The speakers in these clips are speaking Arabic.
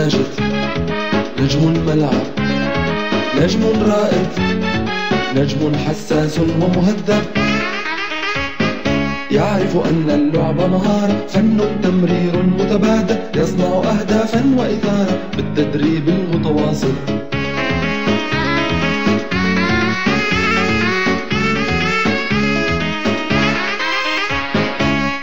ماجد، نجم الملعب، نجم رائد، نجم حساس ومهذب، يعرف أن اللعب مهارة، فن تمرير متبادل، يصنع أهدافا وإثارة بالتدريب المتواصل.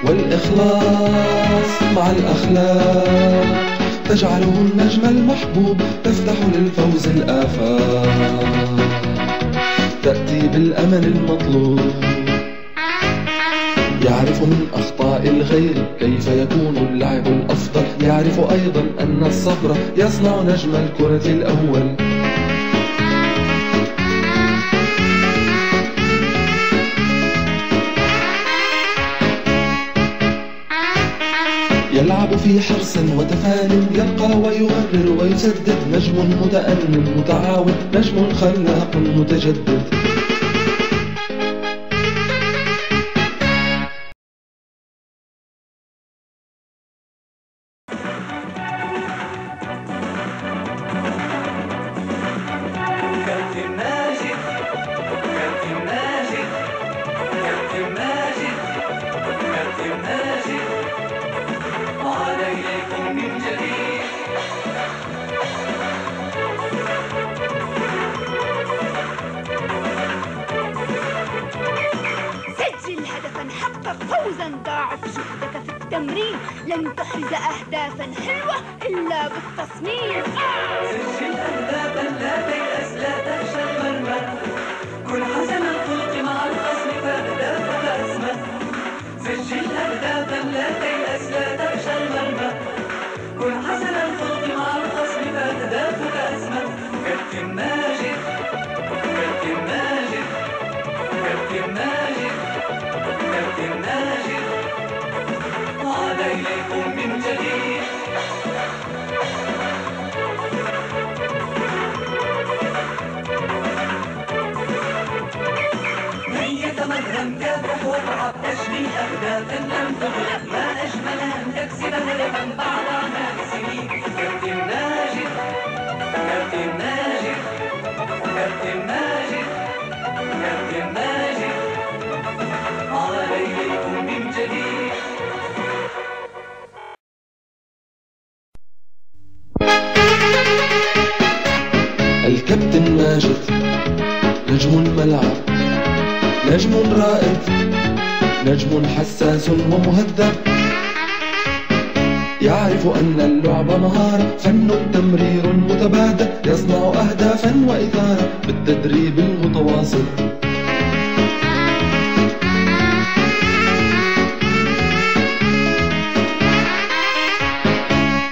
والإخلاص مع الأخلاق تجعله النجم المحبوب، تفتح للفوز الآفاق، تأتي بالأمل المطلوب. يعرف من أخطاء الغير كيف يكون اللعب الأفضل، يعرف أيضا أن الصبر يصنع نجم الكرة الأول. يلعب في حرص وتفان، يرقى ويغرر ويسدد، نجم متأنٍ متعاون، نجم خلاق متجدد. فوزا ضاعف جهدك في التمرين، لن تحرز أهدافا حلوة إلا بالتصميم. سجل أهدافا لا تيأس، لا تخشى المرمى، كن حسن الخلق مع الخصم فأهدافك أسمى. سجل أهدافا لا تيأس، لا تخشى المرمى، كن حسن الخلق مع الخصم فأهدافك أسمى. كابتن ماجد، كابتن ماجد، كابتن ماجد، كابتن ماجد، عاد إليكم من جديد. هيا تمرن، كافح وارعب، تشبيه أهدافا لم تغلق، ما أجمل أن تكسب هدفا بعد أعمال سنين. كابتن ماجد، كابتن ماجد، كابتن ماجد، كابتن ماجد، عاد إليكم من جديد. الكابتن ماجد، نجم الملعب، نجم رائد، نجم حساس ومهذب، يعرف أن اللعب مهارة، فن تمرير متبادل، يصنع أهدافا وإثارة بالتدريب المتواصل.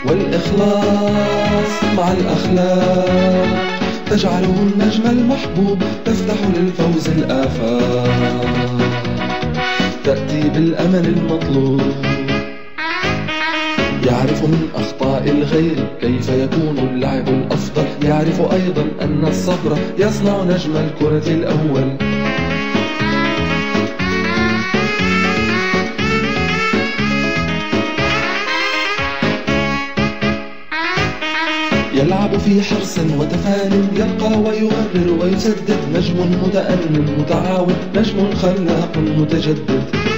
والإخلاص مع الأخلاق تجعله النجم المحبوب، تفتح للفوز الآفاق، تأتي بالأمل المطلوب. يعرف من أخطاء الغير كيف يكون اللعب الأفضل، يعرف أيضا أن الصبر يصنع نجم الكرة الأول. يلعب في حرص وتفان، يرقى ويغرر ويسدد، نجم متأنٍ متعاون، نجم خلاق متجدد.